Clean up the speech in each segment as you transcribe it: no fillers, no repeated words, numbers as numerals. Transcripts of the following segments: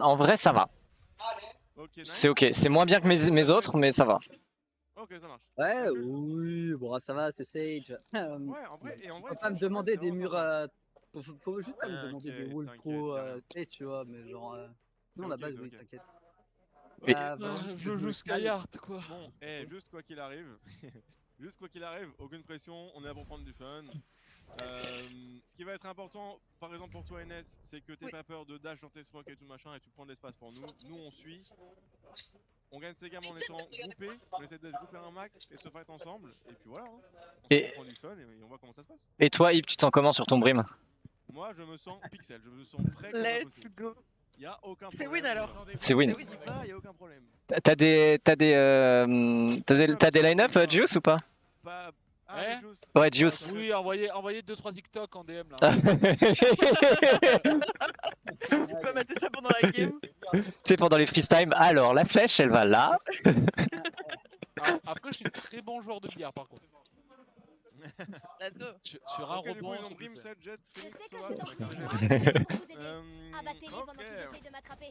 En vrai, ça va. Ok, nice. C'est ok. C'est moins bien que mes autres, mais ça va. Ok, ça marche. Ouais, oui, bon, ça va, c'est Sage. Ouais, en vrai, et en vrai, Faut pas me Sage, demander c'est des vraiment murs sympa. faut juste pas me demander des walls T'inquiète, pro y a rien. Sage, tu vois, mais genre. Non, C'est la ok, base, c'est oui, ok. t'inquiète. Et- Voilà, Je joue Skyheart quoi. Bon, juste quoi qu'il arrive, juste quoi qu'il arrive, aucune pression, on est là pour prendre du fun. Ce qui va être important, par exemple pour toi NS, c'est que t'aies pas peur de dash dans tes smokes et tout machin et tu prends de l'espace pour nous. Nous on suit, on gagne ces gammes en étant groupés, on essaie de se grouper un max et de se fight ensemble, et puis voilà, hein. On prend du fun et on voit comment ça se passe. Et toi, Yves, tu te sens comment sur ton brim? Moi je me sens pixel, je me sens prêt comme Let's impossible. go. Y'a aucun problème. C'est win alors. C'est win. On y va, y'a aucun problème. T'as des line-up, Juice, ou pas? Pas... Ah, Ouais. Juice. Ouais, Juice. Oui, envoyez 2-3 TikTok en DM là. Tu peux mettre ça pendant la game. Tu sais, pendant les freestyle, alors la flèche, elle va là. Alors, après, je suis très bon joueur de billard par contre. Let's go. Sur un Ok, du coup, rebond. ils ont ça peut Brim, faire. Seth, Jet, Je Phoenix, sais que Sova, je ça t'en va prie, carrément. pour vous aider. Abattez-les pendant qu'ils Ok. essayent de m'attraper.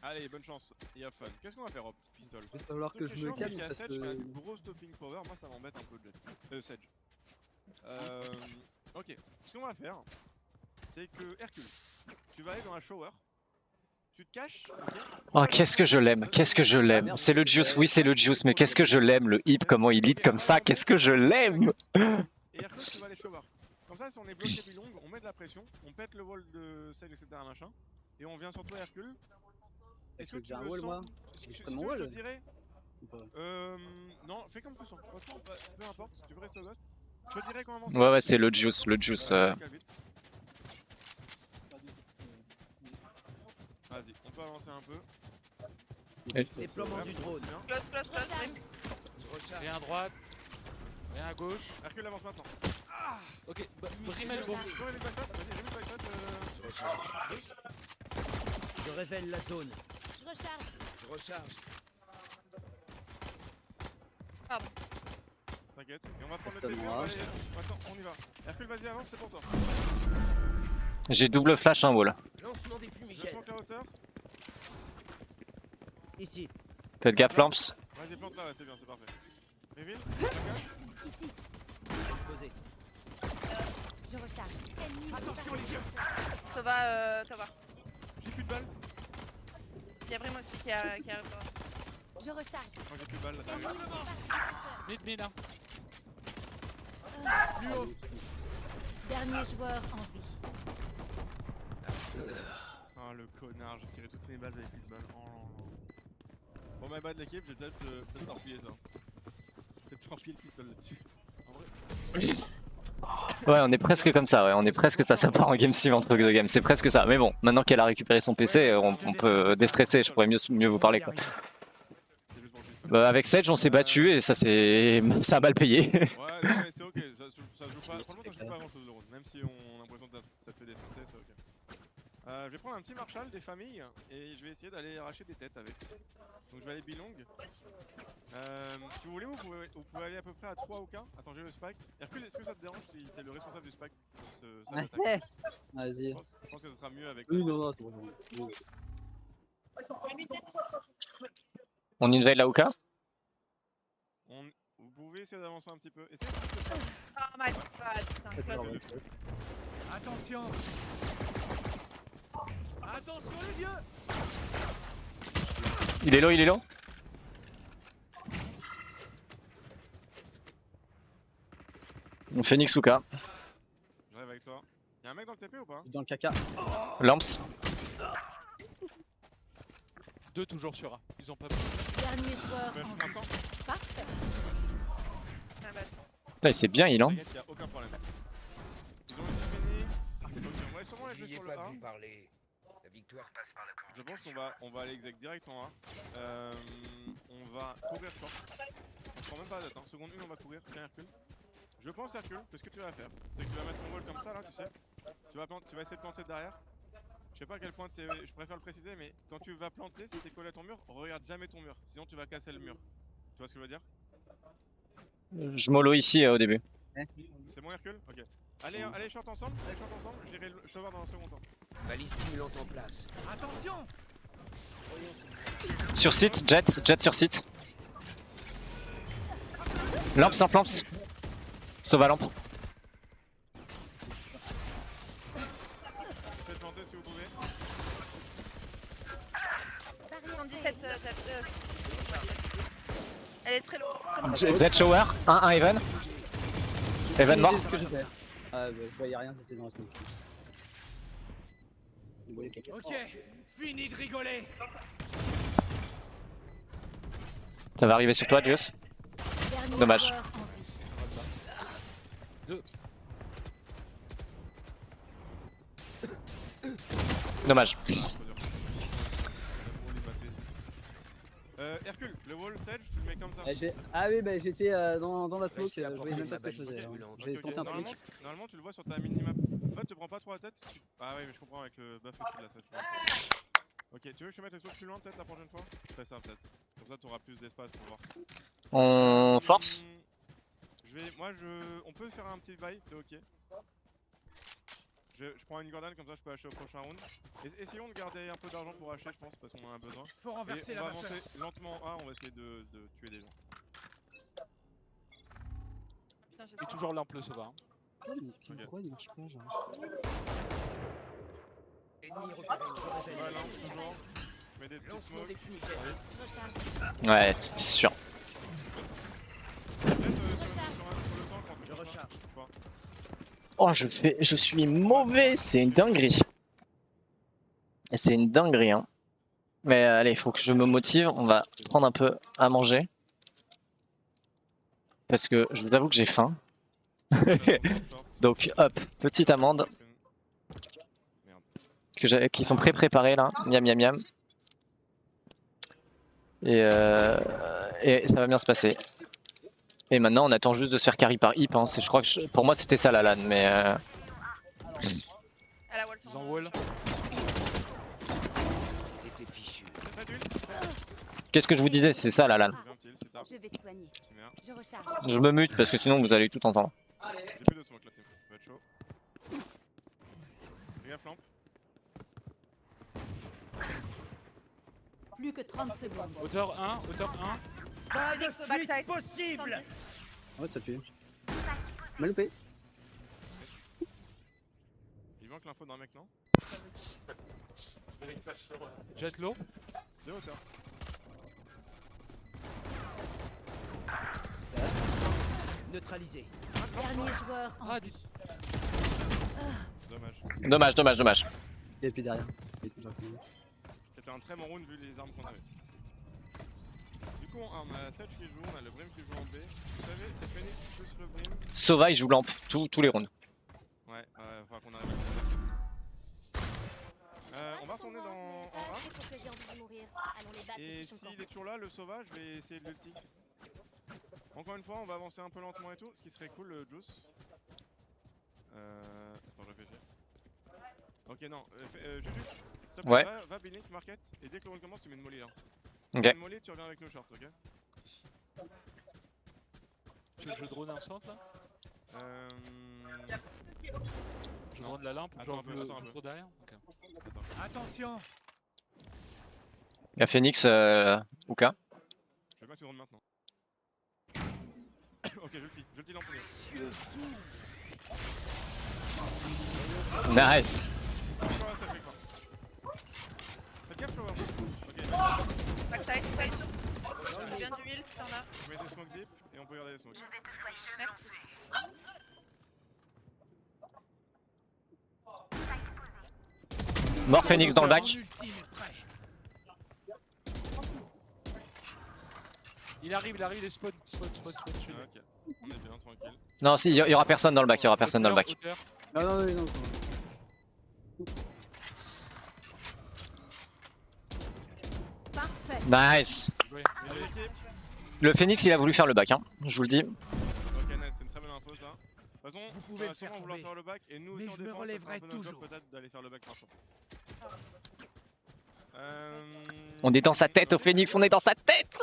Allez, bonne chance, il y a fun. Qu'est-ce qu'on va faire, Opt Pistol? Il va falloir que je me calme parce Sedge qui a que. une grosse stopping power, moi ça m'embête un peu Sedge. Ok, ce qu'on va faire, c'est que Hercule, tu vas aller dans la shower, tu te caches, ok? Oh, qu'est-ce que je l'aime, qu'est-ce que je l'aime. C'est le Juice, oui, c'est le Juice, mais qu'est-ce que je l'aime, le hip, comment il lead comme ça, qu'est-ce que je l'aime. Et Hercule, tu vas aller shower. Comme ça, si on est bloqué Bilong, on met de la pression, on pète le wall de Sedge, etc. machin, et on vient sur toi, Hercule. Est-ce que tu j'ai un le wall, sens? moi Si J'ai tu pas mon veux, wall. je te dirais. Ou pas Non, fais comme tu sens. Franchement, peu importe, tu peux rester au ghost. Je te dirais qu'on avance. Ouais, c'est le Juice, le Juice. Vas-y, on peut avancer un peu. Déploiement du drone. Close, close, close. Brim. Rien à droite, rien à gauche. Hercule avance maintenant. Ok, Brim elle bon. Je remets les backshots, vas-y, j'ai mis le backshot. Je révèle la zone. Je recharge. Je recharge. T'inquiète. Et on va prendre le Putain, TP, moi. on va aller. Attends, on y va. Hercule, vas-y, avance, c'est pour toi. J'ai double flash, un wall. Lancement des Je fumigènes. smoke la hauteur. Ici. Faites gaffe, lamps. Vas-y, plante là, ouais, c'est bien, c'est parfait. Reveal, Posé. Je recharge. Attention les yeux. Ça va. j'ai plus de balles. Il y a Brim aussi qui arrive. Je recharge. Moi j'ai plus de balles là. Ennemi Mid, hein. Plus haut. Dernier joueur en vie. Oh le connard, j'ai tiré toutes mes balles avec plus de balles. Oh là là. Bon, my bad l'équipe, j'ai peut-être torpillé ça. Peut-être torpillé le pistolet là-dessus. En vrai. Ouais, on est presque comme ça, ouais, on est presque ça, ça part en game sim entre deux games, c'est presque ça. Mais bon, maintenant qu'elle a récupéré son PC, on peut déstresser, je pourrais mieux vous parler quoi. C'est juste pour le pistolet. Avec Sedge, on s'est battu et ça a mal payé. Ouais, non, mais c'est ok, ça se joue pas. Franchement, ça se joue pas à grand chose de rôle. Même si on a l'impression que ça te fait défoncer, c'est ok. Je vais prendre un petit Marshall des familles et je vais essayer d'aller arracher des têtes avec. Donc je vais aller Bilong. Si vous voulez, vous pouvez aller à peu près à 3 ou 15. Attends, j'ai le spike. Hercule, est-ce que ça te dérange si t'es le responsable du spike sur cette attaque? Vas-y. Je pense que ce sera mieux avec. Oui, non, c'est bon. On invade la Hookah. Vous pouvez essayer d'avancer un petit peu. Essayez de... Oh my god. Putain, close. Attention. Attention les yeux. Il est low, il est low. Phoenix Hookah. J'arrive avec toi. Y'a un mec dans le TP ou pas? Dans le caca. Lamps. Deux toujours sur A. Ils ont pas pris. Dernier joueur Je en fais vie. 500. Parfait. My bad. Là, c'est bien, il en. T'inquiète, y'a aucun problème. Ils ont une Phoenix. Ok, on va sûrement les jouer N'ayez sur le pas A. vu parler. La victoire passe par la Je pense qu'on va aller exec direct en A. On va courir short. On prend même pas la date, hein. Seconde 1, on va courir. Tiens, Hercule. Je pense, Hercule, que ce que tu vas faire, c'est que tu vas mettre ton wall comme ça là, tu sais. Tu vas essayer de planter derrière. Je sais pas à quel point je préfère le préciser, mais quand tu vas planter, si t'es collé à ton mur, regarde jamais ton mur. Sinon, tu vas casser le mur. Tu vois ce que je veux dire? Je mollo ici au début. C'est bon Hercule? Ok. Allez short ensemble, j'irai le shower dans un second temps. Balise stimulante en place. Attention. Sur site, jet sur site. Lampe, simple lampe. Sauve à lampe. Essayez de planter si vous pouvez. 77 elle est très lourde. Jet shower, 1 Even. Even mort. C'est ce que j'ai fait. Ah bah je voyais rien, c'était dans la smoke. Vous voyez caca. Ok, fini de rigoler. Ça va arriver sur toi, Dios. Dernier Dommage. joueur en vie. Dommage. Hercule, le wall Sedge, tu le mets comme ça. Ah oui, bah j'étais dans la smoke, je voyais même pas ce que je faisais. Ok, J'ai Ok, tenté un truc. normalement tu le vois sur ta minimap. En fait, te prends pas trop la tête. Ah oui, mais je comprends avec le buff et tout là, ça tu vois. Ok, tu veux que je te mette les sauts plus loin peut-être la prochaine fois? Fais ça peut-être. Comme ça t'auras plus d'espace pour voir. On force. On peut faire un petit bail, c'est ok. Je prends une Gordon comme ça je peux acheter au prochain round. Essayons de garder un peu d'argent pour acheter je pense parce qu'on en a besoin. Faut Et renverser on la va vapeur. avancer lentement A, on va essayer de tuer des gens. Putain, j'ai Et toujours lampe le Sova. Pourquoi il marche pas genre? Ennemi repéré, je révèle. Voilà, toujours. Je mets des petits Lancement smokes. des fumigènes. Recharge. Ouais, c'était sûr. Peut-être sur le temps quand Je recharge. Oh, je suis mauvais, c'est une dinguerie. C'est une dinguerie, hein. Mais allez, il faut que je me motive. On va prendre un peu à manger. Parce que je vous avoue que j'ai faim. Donc, hop, petite amande qui sont pré-préparées là. Miam, miam, miam. Et ça va bien se passer. Et maintenant, on attend juste de se faire carry par Hip. Hein. Je crois que pour moi, c'était ça la LAN. Mais Elle a wall Ils en wall. T'étais fichu. qu'est-ce que je vous disais? C'est ça la LAN. Je vais te soigner. Merde. Je recharge. Je me mute parce que sinon, vous allez tout entendre. J'ai plus de smoke là, team. Ça va être chaud. Fais gaffe, lampe. Plus que 30 secondes. Hauteur 1, hauteur 1. Pas de Backside. suite possible. 110. Ouais, ça pue. Mal loupé. Il manque l'info d'un mec, non? Jet low. De hauteur. Neutralisé. Dernier joueur en Ah, vie. Dommage. Dommage. Il est plus derrière. Il est plus derrière. C'était un très bon round vu les armes qu'on avait. Du coup, on a Sedge qui joue, on a le Brim qui joue en B. Vous savez, c'est Phoenix plus le Brim. Sova, il joue lampe tous les rounds. Ouais, enfin qu'on arrive. On va retourner en A. Pour que j'ai envie de mourir. Allons les battre. Et s'il est toujours là, le sauvage, je vais essayer de l'ulti. Encore une fois, on va avancer un peu lentement et tout, ce qui serait cool, le Juice. Attends, je réfléchis. Ok, non, Juju, s'il te plaît, Ouais. va Blink Market, et dès que le round commence, tu mets une molly là. Ok. Tu mets une molly, tu reviens avec le short, ok? Tu veux que je drone un centre là? Je Non. drone la lampe, Attends un peu, je attends un peu. cours derrière. Ok. Attends, Attention. Il y a Phoenix, Uka. je veux bien que tu rentres maintenant. Ok, je le lampe. Nice. Flower, ça fait quoi? Faites gaffe, Flower. Ok, Backside, side. Je viens du heal si t'en as. je mets des smoke deep, et on peut garder les smokes. Merci. Mort Phoenix dans le bac. Mon ultime est prêt. Il arrive, il est spawn chez lui. Ok, on est bien, tranquille. Non, si, il y aura personne dans le bac. Il y aura personne dans le bac. Hauteur. Non. Parfait. Nice. Ouais. Et l'équipe. Le Phoenix, il a voulu faire le bac. Hein. Je vous le dis. Ok, nice, c'est une très bonne info ça. De toute façon, Vous pouvez ça va le faire sûrement vouloir tomber. faire le back, et nous Mais aussi en je me défense, ça relèverai sera un peu notre job toujours. peut-être d'aller faire le back par contre. On est dans sa tête, au Phoenix, on est dans sa tête.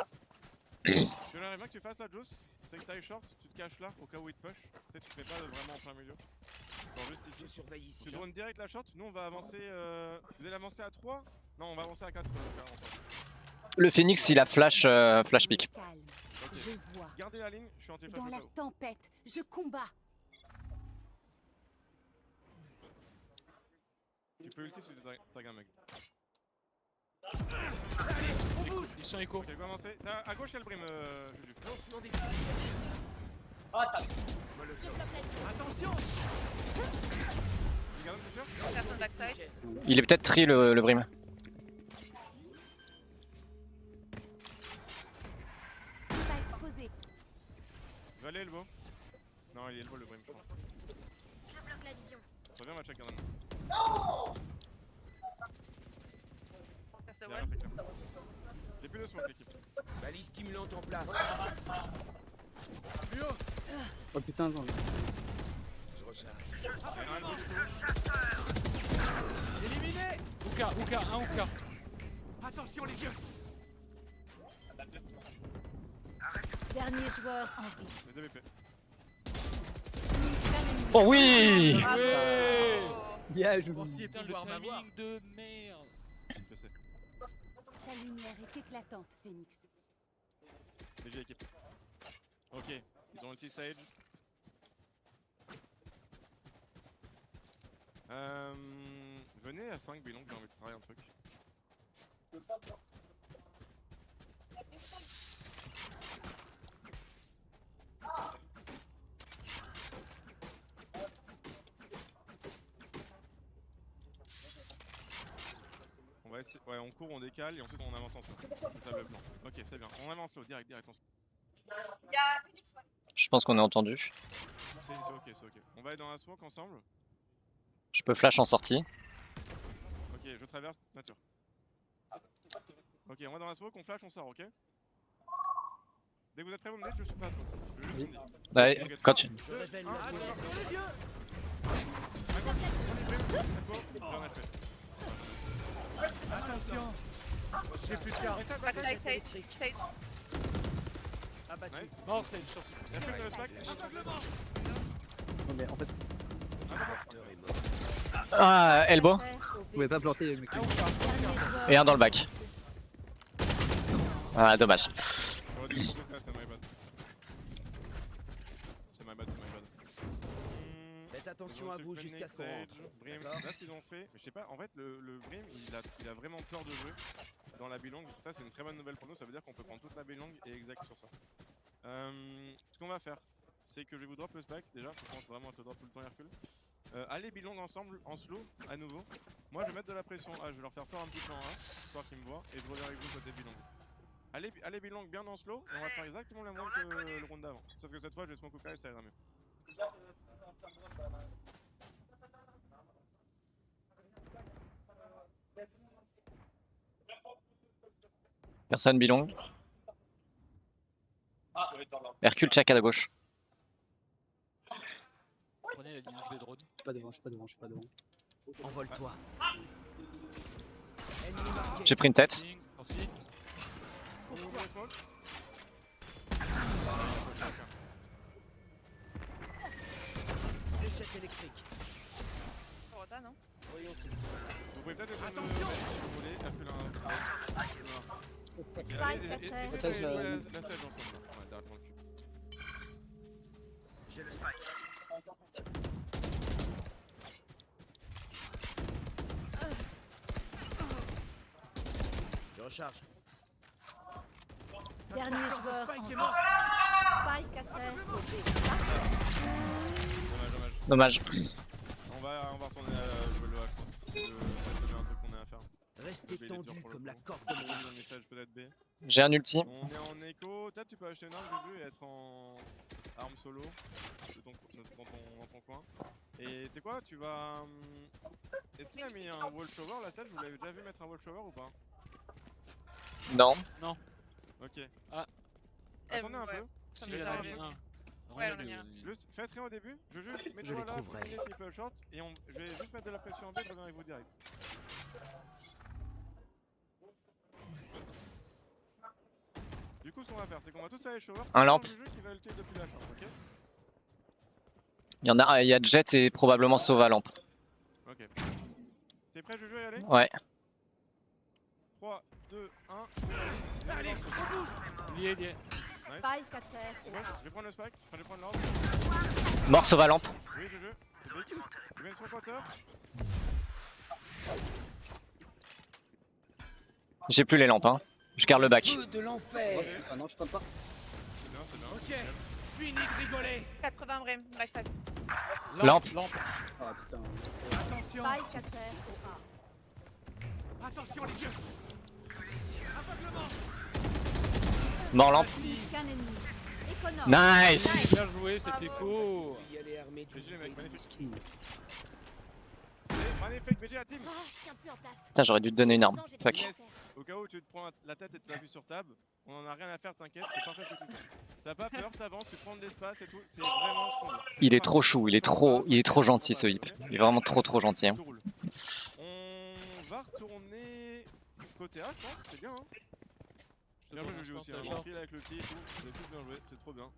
J'aimerais bien que tu fasses la juice, c'est que t'ailles short, tu te caches là au cas où il te push. Tu sais, tu te mets pas vraiment en plein milieu. Genre juste Je ici. surveille ici. Tu drones direct la short, nous on va avancer. Vous allez avancer à 3? Non, on va avancer à 4 carrément. Le Phoenix, il a flash, flash pick. Calme. Ok. Je vois. Gardez la ligne, je suis anti-flash Dans au la cas où. tempête, je combats. Tu peux ulti si tu tag un mec. Écho, ils sont écho. Ok, go avancer. À gauche, il y a le brim, Juju. Lancement des- Attention! Tu gardes, c'est sûr? Personne backside. Il est peut-être tri le Brim. Spike posé. Je vais aller elbow. Non, il est elbow le brim, je crois. Je bloque la vision. Reviens, match avec un Passe le derrière, one. c'est clair. J'ai plus de smoke, l'équipe. Balise stimulante en place. Oh putain, non. Je recharge. J'ai un elbow. Éliminé. Ouka, un Ouka. Attention les yeux. Dernier joueur en vie. Les 2 BP. Oh oui! Bravo. Ouais. Yeah, je Pensiez Putain, le pouvoir m'avoir. timing de merde. Je sais. Ta lumière est éclatante, Phoenix. DG équipe. Ok, ils ont ulti Sage. Venez à 5 Bilong, j'ai envie de travailler un truc. On va essayer, ouais, on court, on décale et ensuite on avance ensemble. C'est ça le plan. Ok, c'est bien. On avance slow, direct, on se... Il y a Phoenix, ouais. Je pense qu'on est entendu. C'est ok, c'est ok. On va aller dans la smoke ensemble. Je peux flash en sortie. Ok, je traverse nature. Ok, on va dans la smoke, on flash, on sort, ok? Dès que vous êtes prêts, vous me dites, je suis pas à smoke. Je juste vous me dites. Ouais, Ok, quand tu... Je révèle un, la attention zone. les yeux. À gauche, on est prêt, bien on est fait. Attention. J'ai plus de charge. Backside, side, side. Abattu. Nice. Non, c'est une sortie. Est-ce que tu le stack? Non, mais en fait, Ah, elbow. vous pouvez pas planter les mecs. Et un dans le back. Ah, dommage. J'aurais dû me concentrer, c'est my bad. C'est my bad, c'est my bad. Faites attention à vous jusqu'à ce qu'on rentre. Brim, D'accord. là ce qu'ils ont fait, mais je sais pas, en fait le Brim il a vraiment peur de jeu dans la bilong. Ça c'est une très bonne nouvelle pour nous, ça veut dire qu'on peut prendre toute la bilong et exact sur ça. Ce qu'on va faire, c'est que je vais vous drop le spike déjà, je pense vraiment à te drop tout le temps Hercule. Allez bilong ensemble en slow à nouveau. Moi je vais mettre de la pression A, je vais leur faire peur un petit peu en A, histoire qu'ils me voient, et je reviens avec vous côté bilong. Allez bilong bien en slow, et on va faire exactement le même round que le round d'avant. Sauf que cette fois je vais smoke Hookah et ça ira mieux. Personne bilong. Hercule check à gauche. Prenez la ligne, je vais drone. Je suis pas devant, je suis pas devant, je suis pas devant. Envole-toi. Ennemi marqué. J'ai pris une tête. Ligne, ensuite. On ouvre les smokes. Échec électrique. Rota, non? Voyons ceci. Vous pouvez peut-être essayer de me si vous voulez, Hercule a un... Spike à terre. Essayez de jouer la sage ensemble. Ouais, derrière le cul. J'ai le spike. Je recharge. Dernier joueur en vie. Spike à terre. Dommage. Dommage. On va retourner à jouer le A, je pense. C'est un truc qu'on a à faire. Restez B, il est dur tendu pour le comme la coup. corde de mon On arc. a un message peut-être B. J'ai un ulti. On est en écho, peut-être tu peux acheter une arme Juju et être en arme solo dans ton coin. Et tu sais quoi, tu vas... Est-ce qu'il a mis un wall shower la salle? Vous l'avez déjà vu mettre un wall shower ou pas? Non. Ok. Ah. Attendez un ouais. peu. Si, vais il y en faire a un mis truc. un. Ouais, on a mis un. Juste faites rien au début. Juju, Je mets-toi les là, trouverai. prenez s'il peut short. Et je vais juste mettre de la pression en B, je reviens avec vous direct. Du coup, ce qu'on va faire, c'est qu'on va tous aller shower. Un lampe. Jeu qui va ulti depuis la chambre, ok? Il y a Jet et probablement Sova lampe. Ok. T'es prêt, Juju, à y aller? Ouais. 3, 2, 1. Allez, on bouge. Lié. Nice. Spike à terre. Je vais prendre le spike, enfin, je vais prendre l'orbe. Mort Sova lampe. Oui, Juju, c'est big. Je mets une smoke water. J'ai plus les lampes, hein. Je garde le back. Feu de l'enfer. Ah non, je peux pas. C'est bien, c'est bien. Ok, fini de rigoler. 80 brim, backside. Lampe. Ah putain. Attention, Spike à terre au A. attention les yeux. Aveuglement. Mort lampe. Qu'un ennemi. Économe. Nice. Bien joué, c'était cool. Y aller armé BG, les mecs, magnifique. Ski. Magnifique, BG, la team. Oh, je tiens plus en place. Putain, j'aurais dû te donner une arme. Fuck. Yes. Au cas où tu te prends la tête et tu l'as vu sur table, on en a rien à faire, t'inquiète, c'est parfait ce que tu fais. T'as pas peur, t'avances, tu prends de l'espace et tout, c'est vraiment ce qu'on veut. Il est trop chou, il est trop gentil ce hip. Il est vraiment trop gentil. Hein. Tout roule. On va retourner côté A, je pense, c'est bien. Hein. Bien joué, Juju aussi. Hein. Tranquille avec le petit et tout, vous avez tous bien joué, c'est trop bien.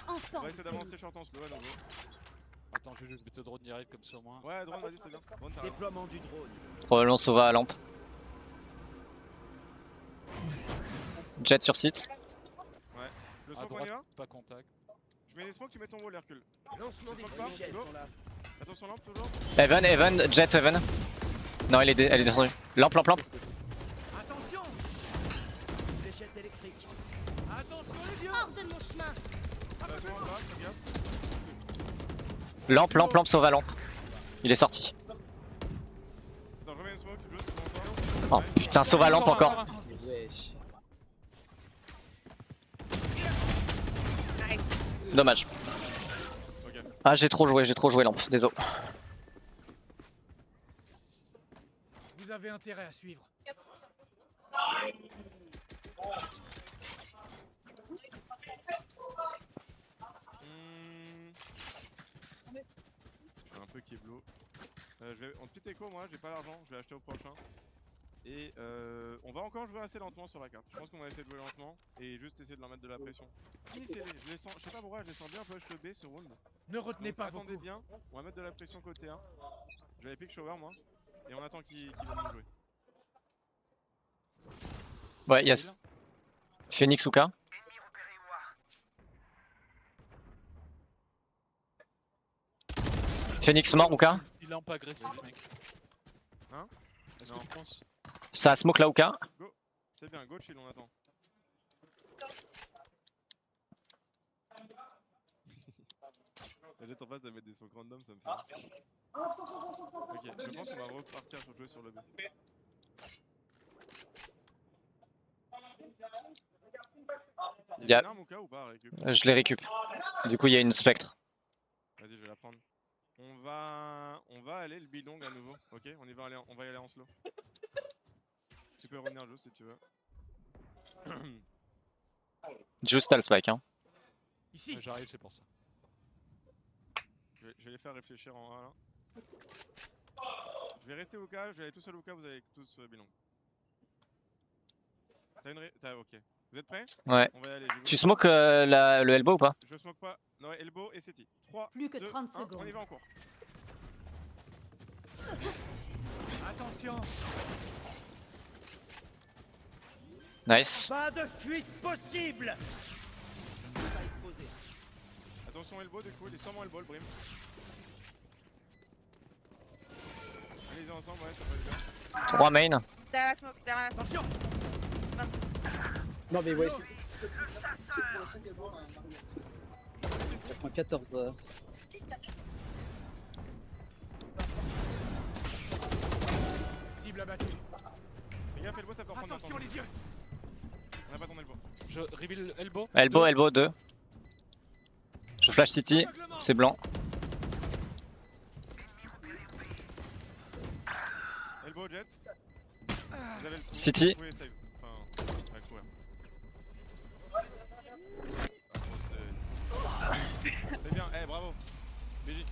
On va Ensemble. essayer d'avancer short en slow à nouveau. Attends, je vais te drone direct comme ça au moins. Ouais, drone, vas-y, c'est bien. Drone, t'as raison. Déploiement du drone. Probablement Sova à lampe. Jet sur site. Le À smoke, on y va? droite, pas contact. Je mets les smokes, tu mets ton wall, Hercule. Lancement des Smoke pas, fumigènes go. sont là. Attention, lampe toujours. Evan, Jet, Evan. Non, elle est descendue. Lampe. Attention. Fléchette électrique. Attention les yeux. Hors de mon chemin. Attention, on va, fais gaffe. Lampe, Sova lampe. Il est sorti. Attends, je remets une smoke, juste pour Oh putain, Sova lampe encore. Wesh. Nice. Dommage. Ok. Ah, j'ai trop joué lampe. Désolé. Vous avez intérêt à suivre. Je fais un peu Keblo. En petit écho, moi, j'ai pas l'argent, je vais acheter au prochain. Et on va encore jouer assez lentement sur la carte. Je pense qu'on va essayer de jouer lentement et juste essayer de leur mettre de la pression. Finissez-les, je les sens, je sais pas pourquoi, je les sens bien push le B ce round. Ne retenez Donc, pas vos attendez coups. bien, on va mettre de la pression côté 1. Je vais pick shower moi. Et on attend qu'ils viennent jouer. Ouais, yes. Phoenix ou K. Phoenix mort ou K. Il est un peu agressif, mec. Hein? Est-ce Non. que tu penses? Ça smoke là ou K. C'est bien, go chill, on attend. J'étais en face de mettre des smokes random, ça me fait rire. Ok, je pense qu'on va repartir sur jouer sur le B. Il y a une arme au cas ou pas à récup? Je les récup. Du coup, il y a une spectre. Vas-y, je vais la prendre. On va aller le bidong à nouveau, ok? On va y aller en slow. Tu peux revenir juste si tu veux. Juste t'as le spike. Hein. Ici. J'arrive, c'est pour ça. Je vais les faire réfléchir en 1 là. Je vais rester au cas, je vais aller tout seul au cas, vous allez tous bidong. Ok. Vous êtes prêts? Ouais. On va y aller. Tu smoke le elbow ou pas? Je smoke pas. Non, elbow et CT. 3, Plus que 2, 30 1, secondes. on y va en cours. Attention. Nice. Pas de fuite possible. Spike posé. Attention elbow du coup, il est sûrement elbow le brim. Allez-y ensemble, ouais, ça va être bien. 3 main. Derrière la smoke, derrière la smoke. Attention. 26. Non mais wesh. Ça prend 14 heures. Cible abattue. Fais gaffe, elbow, ça peut reprendre un temps. Attention les yeux. On a pas ton elbow. Je reveal elbow. Elbow 2. Je flash city. Aveuglement. C'est blanc. Elbow, jet. Vous avez le trou. City. Vous pouvez save. Enfin, ouais, courir. C'est bien, eh bravo. BJ,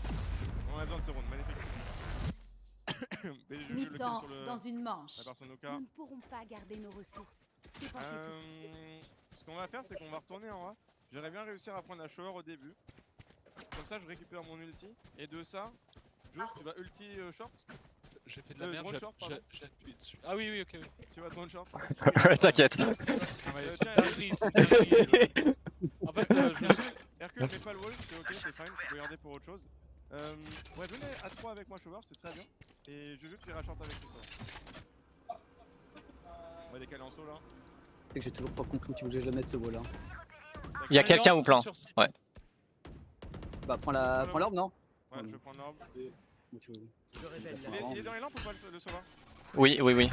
on a besoin de ce round, magnifique. BJ, je joue le kill Mi-temps sur le... dans une manche. la personne au Nous cas. ne pourrons pas garder nos ressources. Qui pensait tout. Ce qu'on va faire, c'est qu'on va retourner en A. J'aimerais bien réussir à prendre la shower au début. Comme ça, je récupère mon ulti. Et de ça, Juice, tu vas ulti short. J'ai fait de la merde, drone short, pardon. j'ai appuyé dessus. Ah oui, oui, ok. Oui. Tu vas drone short. Ouais, t'inquiète. Ah ouais, c'est tiens, une dinguerie, c'est une dinguerie. En fait, Hercule, mets pas le wall, c'est ok, c'est fine, tu peux garder pour autre chose. Ouais, venez à 3 avec moi, shower, c'est très bien. Et Juju, tu iras short avec tout ça. On va décaler en saut là. C'est que j'ai toujours pas compris où tu voulais que je le mette ce wall là. Il y a quelqu'un au plan. Ouais. Bah prends l'orbe non? Ouais, je vais prendre l'orbe. Ou tu veux- Je révèle la Il est dans les lampes ou pas le sauveur? Oui, oui, oui.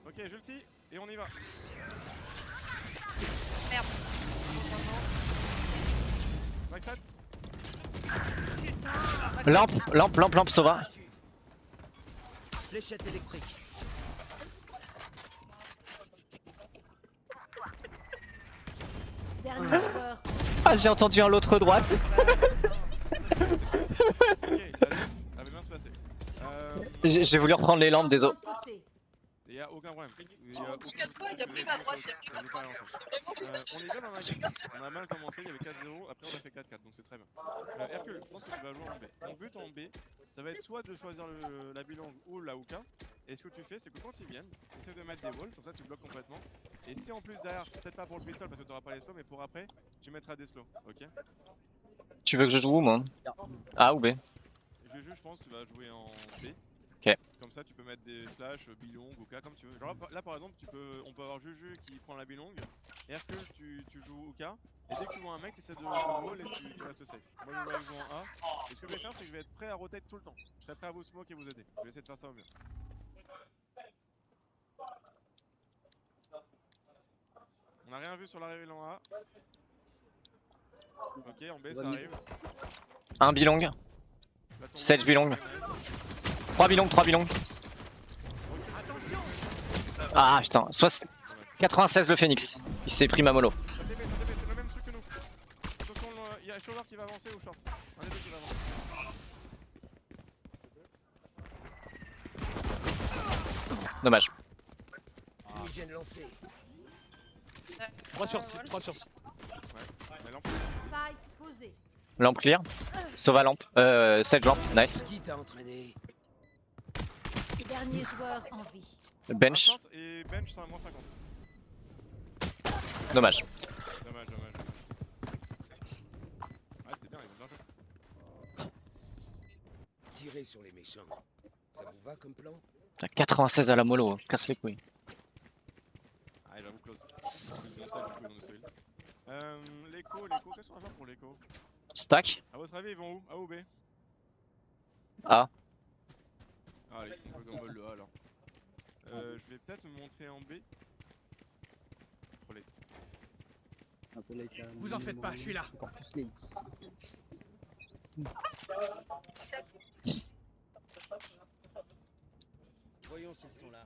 Ok, j'ulti et on y va. Merde. Backside. Putain. Lampe, Sova. fléchette électrique. Dernier joueur. Ah, j'ai entendu un l'autre droite. Ok, allez, ça va bien se passer. J'ai voulu reprendre les lampes, désolé. L'autre côté. Il y a aucun problème. Il y a J'ai entendu 4 fois, il a pris ma droite, il a pris ma droite. Vraiment, j'ai On est bien dans la game. On a mal commencé, il y avait 4-0, après on a fait 4-4, donc c'est très bien. Hercule, je pense que tu vas jouer en B. Mon but en B, ça va être soit de choisir la Bilong ou la Hookah. Et ce que tu fais, c'est que quand ils viennent, tu essaies de mettre des walls, comme ça tu bloques complètement. Et si en plus derrière, peut-être pas pour le pistol parce que tu n'auras pas les slows, mais pour après, tu mettras des slows, ok? Tu veux que je joue où, moi? A ou B? Je pense que tu vas jouer en B. Ok. Comme ça, tu peux mettre des flashs, Bilong, Hookah, comme tu veux. Genre là, par exemple, on peut avoir Juju qui prend la Bilong. Hercule, tu joues Hookah. Et dès que tu vois un mec, tu essaies de wall et tu restes safe. Moi, je vais jouer en A. Et ce que je vais faire, c'est que je vais être prêt à rotate tout le temps. Je serai prêt à vous smoke et vous aider. Je vais essayer de faire ça au mieux. On n'a rien vu sur l'arrivée en A. Ok, en B, ça arrive. Un bilong. Là, ton- 7 bilong. 3 bilong. Ah putain, 96 le Phoenix. Il s'est pris ma mollo. Ça TP, c'est le même truc que nous. Attention, il y a Shower qui va avancer ou short. Un des deux qui va avancer. Dommage. Fumigène lancé. 3 sur 6, 3 sur 6. Mais lampe. Spike posé. Lampe clear. Sova lampe. 7 lampe. Nice. Qui t'a entraîné? Dernier joueur en vie. Bench. 50 et bench, c'est un moins 50. Dommage. Dommage. Ouais, c'est bien, ils ont bien joué. Tirer sur les méchants. Ça vous va comme plan? Putain, 96 à la mollo. Casse les couilles. Ah, j'avoue, close. Ils ont ça, du coup, dans le seuil. L'écho, qu'est-ce qu'on va faire pour l'écho? Stack. A votre avis, ils vont où? A ou B? A. Ah, allez, on peut gamble le A alors. Je vais peut-être me montrer en B. Trop late. Un peu late, là. Vous en faites pas, je suis là. Encore plus late. Voyons s'ils sont là.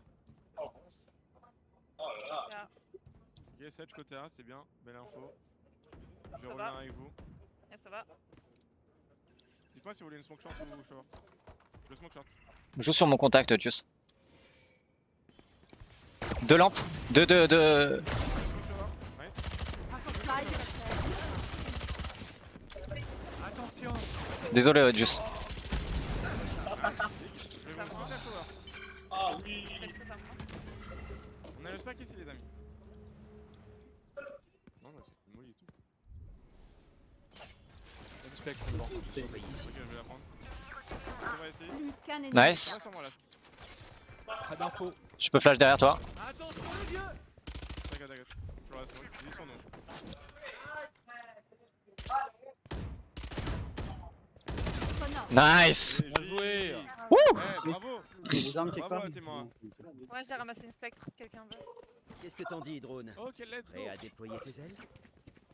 Ok, Sedge côté A, c'est bien, belle info. Je Ça reviens va. avec vous. Et ça va. Dites-moi si vous voulez une smoke short ou short. Je smoke short. Joue sur mon contact, Tius. 2 lampes. 2. Smoke short, nice. Spike. Attention. Désolé, Tius. Je vais vous smoke la shower. C'est très sympa. On a le spike ici, les amis. Non, bah c'est molly et tout. Respect, devant. Surveille ici. Ok, je vais la prendre. On va essayer. Plus qu'un ennemi. Nice. Reste sur moi là. Pas d'infos. Je peux flash derrière toi. Attention le vieux. T'inquiète. Je reste sur lui. Il est sur nous. Connor. Nice. GG. Bien joué. Eh, bravo. Il y a des armes quelque Bravo part. à Témoin. Ouais, j'ai ramassé une spectre, quelqu'un veut. Qu'est-ce que t'en dis, drone? Ok, let's go. Prêt à déployer tes ailes?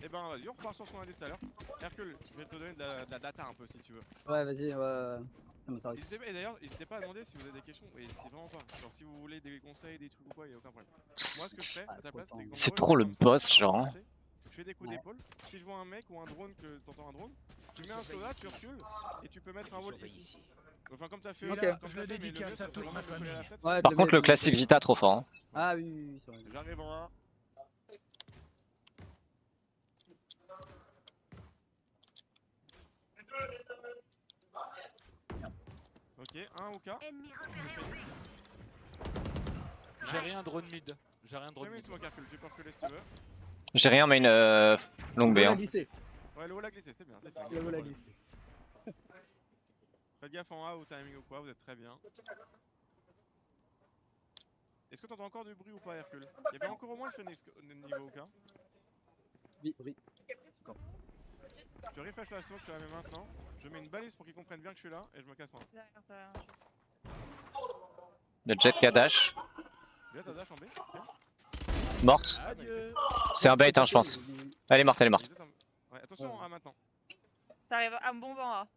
Et ben vas-y, on repart sur ce qu'on a dit tout à l'heure. Hercule, je vais te donner de la data un peu si tu veux. Ouais, vas-y, ouais. Ça m'intéresse. Et d'ailleurs, n'hésitez pas à demander si vous avez des questions. Et n'hésitez vraiment pas. Genre si vous voulez des conseils, des trucs ou quoi, il n'y a aucun problème. Moi, ce que je fais à ta place, c'est que dans C'est le trop le comme ça, boss, avant de genre, hein. commencer, Je fais des coups d'épaule. Si je vois un mec ou un drone, que t'entends un drone, tu mets un slow là, tu recules et tu peux mettre un wall Surveille ici. ici. Enfin, comme t'as fait. Ok. comme Je t'as le fait, mais dédicace mieux, à c'est toute vraiment ma de coller à la famille. fenêtre. Ouais, Par je contre, vais- le classique Vita trop fort. Hein. Ah oui, c'est vrai. J'arrive en A. Ok, un OK. J'ai rien drone mid. J'ai rien drone Fais-moi une mid. smoke Hercule, tu peux reculer si tu veux. J'ai rien, mais une longue B. Il a Hein. glissé. Ouais, le wall a glissé, c'est bien. C'est bien. Le wall a glissé. Faites gaffe en A au timing ou quoi, vous êtes très bien. Est-ce que t'entends encore du bruit ou pas, Hercule? Il y avait encore au moins le Phoenix niveau OK. Oui, oui. Je refresh la smoke, je la mets maintenant. Je mets une balise pour qu'ils comprennent bien que je suis là et je me casse en A. Derrière, t'as un chose. Le jet qui a dash. Là, t'as dash en B? Ok. Morte. Adieu. C'est un bait, hein, je pense. Elle est morte, elle est morte. Ouais, attention A maintenant. Ça arrive à un bon vent là.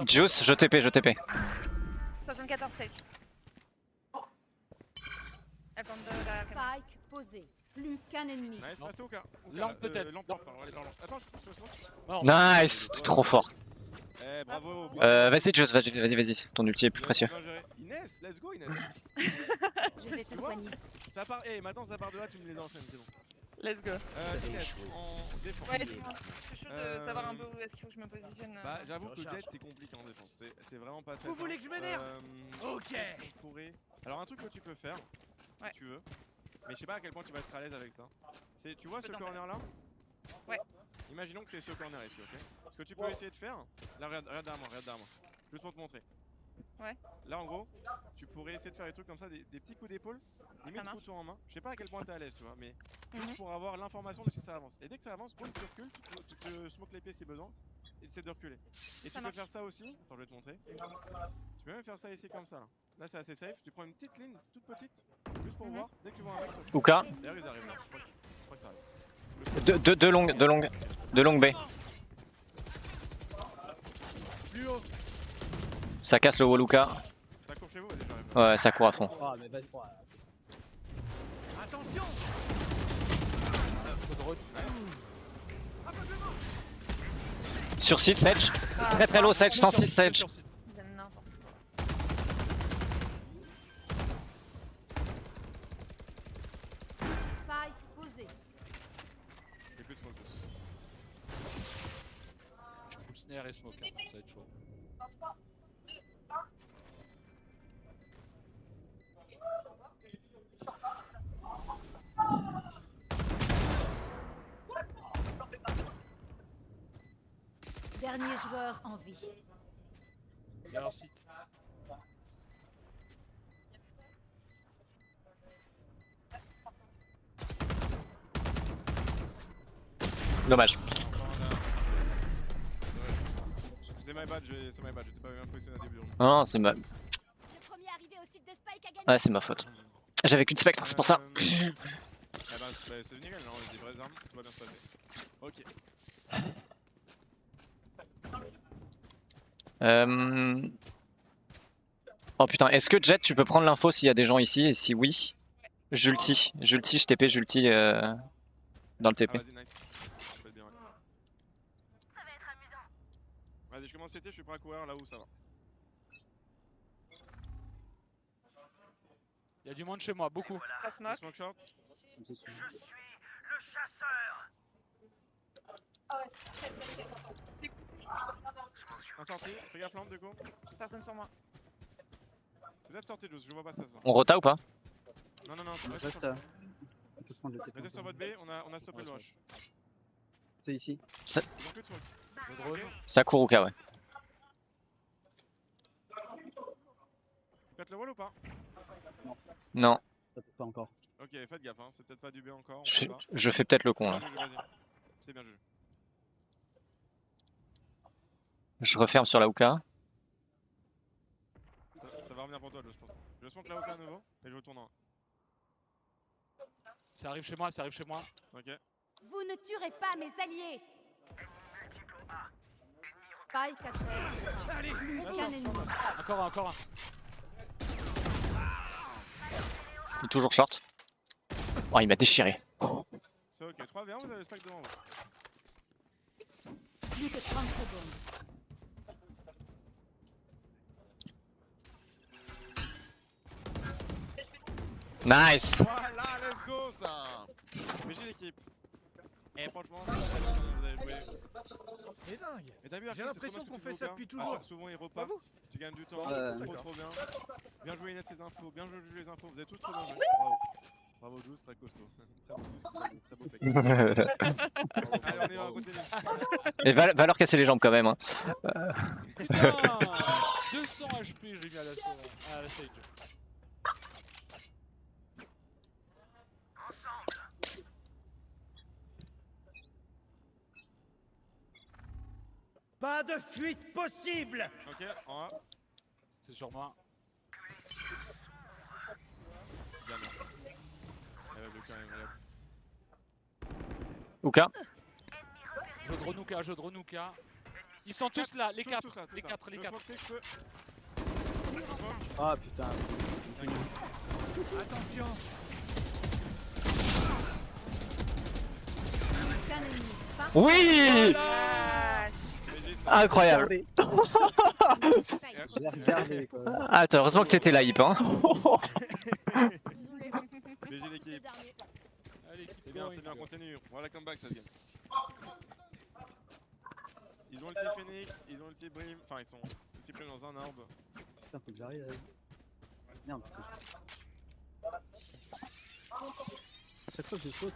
Juice, je TP, je TP. 74 stage. Elle plante de la caméra. Spike posé. Plus qu'un ennemi. Nice, restez au cas. Lampe peut-être. Lampe, pardon, allez, pardon. Attends, je smoke. Non, Nice, t'es trop fort. Eh, bravo. Vas-y, Juice, vas-y. Ton ulti est plus précieux. Bien géré. Inès, let's go Inès. Je vais te Tu vois soigner. Ça part, maintenant ça part de là, tu me les enchaînes, c'est bon. Let's go. Inès, en défense. Ouais, dis-moi. Je suis chaud de savoir un peu où est-ce qu'il faut que je me positionne. Bah, j'avoue que Recharge. Jet c'est compliqué en défense, c'est vraiment pas très Vous voulez que je m'énerve? Ok. Alors un truc que tu peux faire, Ouais. si tu veux, mais je sais pas à quel point tu vas être à l'aise avec ça. C'est, tu vois Je ce peux t'en corner là? Ouais. Imaginons que c'est ce corner ici, ok? Ce que tu peux essayer de faire, là regarde derrière moi, juste pour te montrer. Ouais. Là en gros, tu pourrais essayer de faire des trucs comme ça, des petits coups d'épaule, limite marche. couteau en main. Je sais pas à quel point t'es à l'aise, tu vois, mais Mhm. juste pour avoir l'information de si ça avance. Et dès que ça avance, boum, tu recules, tu peux smoke les pieds si besoin, et essayer de reculer. Et tu peux marche. faire ça aussi, attends je vais te montrer. Tu peux même faire ça ici comme ça là. Là c'est assez safe, tu prends une petite ligne, toute petite, juste pour Mhm. voir, dès que tu vois un mec, tu Ouka. d'ailleurs ils arrivent là, je crois que ça arrive. Deux longues B. Ça casse le wall Ouka. Ça court chez vous, vas-y j'arrive. Ouais, ça court à fond. Ah, mais vas-y. Oh, Attention. Sur site, Sage. Très low, Sage, 106 Sage. Ils donnent n'importe Spike posé. J'ai plus de smoke tous. Full snare et smoke, hein, ça va être chaud. Dernier joueur en vie. Meilleur site. Dommage. C'est my bad, j'étais pas bien positionné au début. Non, c'est ma... Le premier arrivé au site de Spike a gagné. Ouais, c'est ma faute. J'avais qu'une spectre, c'est pour ça. Eh bah c'est nickel, non, des vraies armes, tout va bien se passer. Ok. Oh putain, est-ce que Jet, tu peux prendre l'info s'il y a des gens ici? Et si oui, j'ulti, je TP, j'ulti dans le Ah TP. vas-y, nice. Ça peut être bien, ouais. Vas-y, je commence CT, je suis prêt à courir là où ça va. Il y a du monde chez moi, beaucoup. Pas smoke. Smoke short. c'est sûr. Un sorti, fais gaffe lampe du coup. Personne sur moi. C'est peut-être sorti Juice, je vois pas ça. On rota ou pas? Non, Reste, restez on peut prendre le TP. sur votre B, on a stoppé le rush. C'est ici. Ils ont plus de smoke. Le drone. Ça court ou cas, ouais. Faites le wall ou pas? Non, Ça peut pas encore. Ok, faites gaffe, hein. C'est peut-être pas du B encore. On sait pas. je fais peut-être le con là. Vas-y, vas-y. C'est bien joué. Je referme sur la Ouka. Ça va revenir pour toi, je pense. Je smoke la hook à nouveau et je retourne en 1. Ça arrive chez moi, ça arrive chez moi. Ok. Vous ne tuerez pas mes alliés. Spike à terre. Plus qu'un ennemi. Encore un. Il est toujours short. Oh, il m'a déchiré. C'est ok. 3v1, vous avez le spike devant vous. Plus que 30 secondes. Nice. Voilà, let's go ça. GG l'équipe. Et franchement, c'est très bien comme vous avez joué. C'est dingue. Et t'as vu, J'ai Arcane, c'est l'impression trop bien ce qu'on que tu fait fais, ça Oka. depuis À toujours. chaque souvent ils repartent, tu gagnes du temps, Ouais, trop d'accord. trop bien. Bien joué Inès les infos, bien joué les infos, vous avez tous trop bien joué. Bravo. Bravo Juice, très costaud. Très bon Juice, très beau pec. Allez on y va, on continue. Et va leur casser les jambes quand même. Hein. Putain 200 HP j'ai mis à la stage. Pas de fuite possible. Ok, en A. C'est sur moi. Bien bien. Elle va bloquer un malade. Ouka. Jeu de Renouka. Ils sont tous là, les 4. Tous là, tous Les là. 4, les Je 4. smoke, je peux. Ah putain. Attention. Qu'un ennemi. Pas Oui Ah, GG, ça. Incroyable. Je l'ai regardé quoi. Attends, heureusement que t'étais là, Hip. Hein. GG l'équipe. Allez, C'est bien, on continue. Voilà comeback ça gagne. Ils ont le petit Phoenix, ils ont le petit Brim, enfin ils sont le petit Brim dans un arbre. Putain, faut que j'arrive. Merde. Chaque fois que je saute.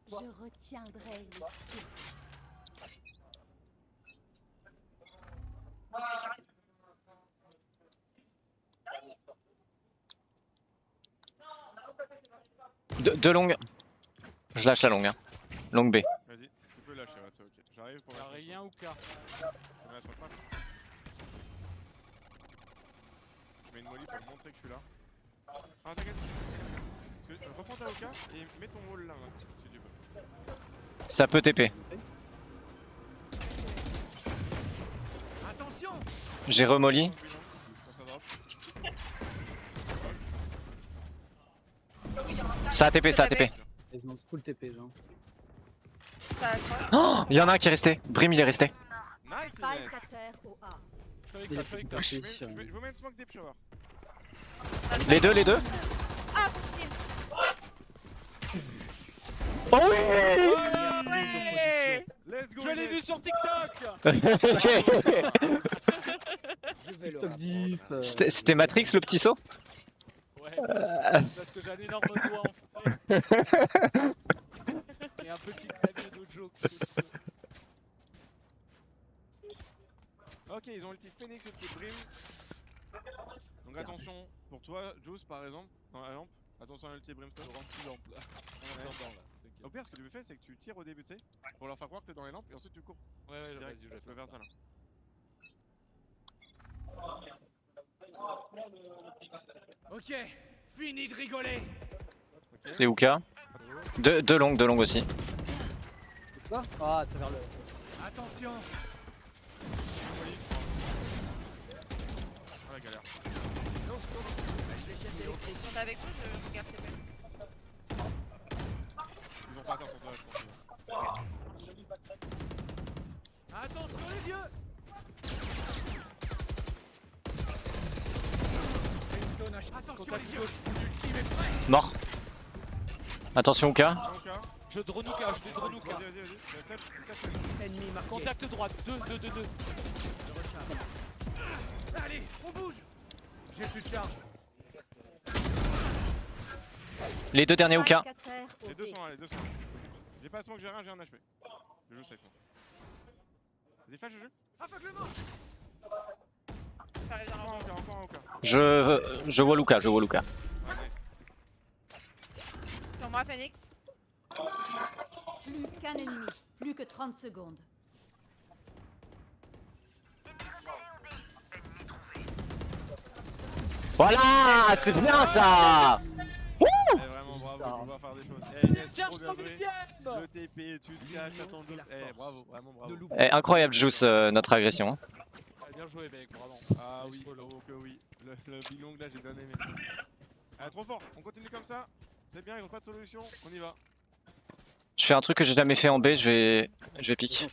Je retiendrai les cieux. Deux longues. Je lâche la longue. Hein. Longue B. Vas-y, tu peux lâcher, ouais, c'est ok. J'arrive pour Y'a la rien ou cas. Je mets une molly pour me montrer que je suis là. Ah t'inquiète. Reprends ta Oka et mets ton wall là, si tu peux. Ça peut TP. Attention. J'ai remolli. Quand ça drop. Ça a TP, ça a TP. Ils ont full TP, genre. Ça accroche. Oh, il y en a un qui est resté. Brim, il est resté. Nice Spike à Inès. terre au A. Je suis avec toi. Je vous mets une smoke deep shower. Les deux. Ah, possible. Oh oui Ouais. Let's go Je l'ai Inès. vu sur TikTok. Je vais le TikTok diff. C'était Matrix le petit saut. Ouais, parce que j'ai un énorme doigt enfoncé. Et un petit clavier de joke. Ok, ils ont le petit Phoenix et le petit Brim. Donc attention, pour toi, Juice par exemple, dans la lampe, attention à le petit Brimstone. Je rentre plus lampe là. On est dedans là. Au pire, ce que tu fais, c'est que tu tires au début, tu sais, pour leur faire croire que t'es dans les lampes et ensuite tu cours. Ouais, ouais, Direct, vas-y, je tu vais peux faire faire ça. ça là. Ok. Fini de rigoler. Ok. C'est Ouka. Deux longues aussi. Quoi? Ah, à travers le. Attention. Ah la galère. Ils sont avec nous, je garde TP. Ils vont partir sur toi, je pense. Attention les vieux. Attention Contact les vieux. gauche. L'ultime est prêt. Mort. Attention Ouka. Ah, Oka. Je Drenouka. Vas-y. Casse-le. Ennemi marqué. Contact droite. 2. Allez, on bouge. J'ai plus de charge. Les deux derniers Ouka. Spike à terre au Les deux B. sont là, les deux sont là. J'ai pas de smoke, j'ai rien, j'ai un HP. Je joue safe. Vas-y, flash, je joue. Aveuglement. Ça arrive dans Encore un leur Oka, encore un Oka. Je vois Luka, Ah, nice. Sur moi, Phoenix. Plus qu'un ennemi. Plus que 30 secondes. Voilà, c'est bien ça. Eh, vraiment bravo, tu vas faire des choses. Eh, Inès, Charge trop bien joué. provinciale. Le TP, tu te caches, attends Juice. Eh, bravo, vraiment bravo. Incroyable, Juice, notre agression. Bien joué, mec, vraiment. Ah Nice oui, follow. oh que oui. Le big long là, j'ai bien aimé. Ah, trop fort, on continue comme ça. C'est bien, ils ont pas de solution, on y va. Je fais un truc que j'ai jamais fait en B, je vais pick.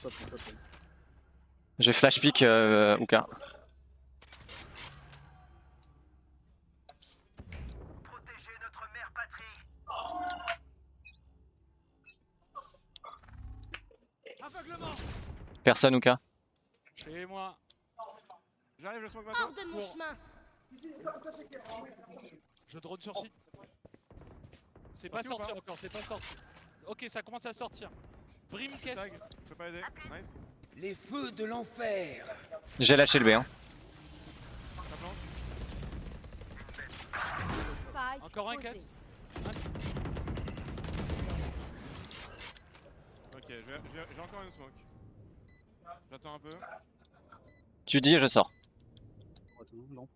Je vais flash pick Ouka. Aveuglement. Personne ou cas? Chez moi. J'arrive, je smoke maintenant. Hors de mon Bon. chemin. Je drone sur site. C'est pas Sorti ou sorti encore, c'est pas sorti. Ok, ça commence à sortir. Brim caisse. Tag, je peux pas aider. Nice. Les feux de l'enfer. J'ai lâché le B. Hein. Ça plante. Spike Encore un posé. caisse. Ok, j'ai encore une smoke. J'attends un peu. Tu dis et je sors. Attends, non.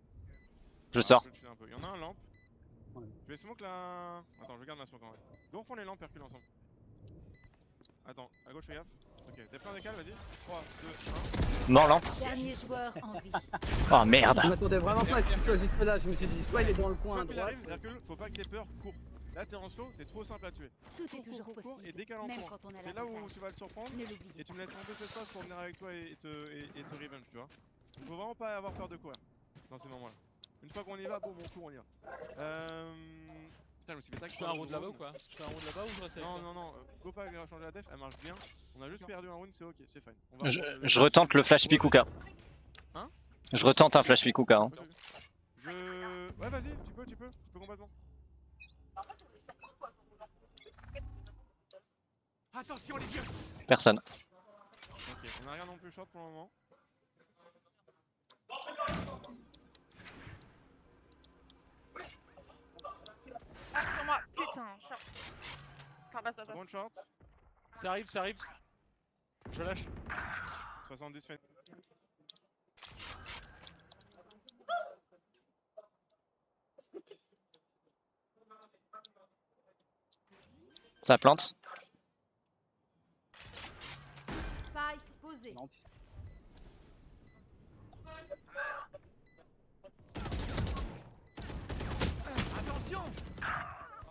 Je sors. Je vais le tuer un peu. Il y en a un lampe. Ouais. Je vais smoke là. Attends, je garde ma smoke en vrai. Go reprendre les lampes, Hercule ensemble. Attends, à gauche, fais gaffe. Ok, t'es prêt en décal, vas-y. 3, 2, Mort lampe. Dernier joueur en vie. Oh merde. Je m'attendais vraiment pas à ce qu'il soit juste là. Je me suis dit, soit il est dans le 1. coin à Quoi qu'il droite. arrive, Hercule, faut pas que t'aies peur, cours. Là, t'es en slow, t'es trop simple à tuer. Tout est Cours, toujours cours, possible. et décale en Même courant. quand on a C'est là où l'avantage. tu vas te surprendre. Ne l'oubliez Et tu me laisses un peu cet espace pour venir avec toi et te revenge, tu vois. Il faut vraiment pas avoir peur de courir dans ces moments-là. Une fois qu'on y va, bon, on court, on y va. Putain, je me suis fait tag. Je fais un round là-bas ou quoi? Je fais un round là-bas ou je reste avec Non, toi? non, non, go pas changer la def, elle marche bien. On a juste perdu un round, c'est ok, c'est fine. On va Je, reprendre le- je retente le flash pick ou cas. Hein? Je retente un flash pick ou cas. Hein. Ouais, vas-y, tu peux complètement. Attention les yeux. Personne. Ok, on a rien non plus short pour le moment. Ah, sur moi. Putain, short. Enfin, passe. One short, Ça arrive, ça arrive. Je lâche. 70 fait. Ça plante. Spike posé. Non. Attention.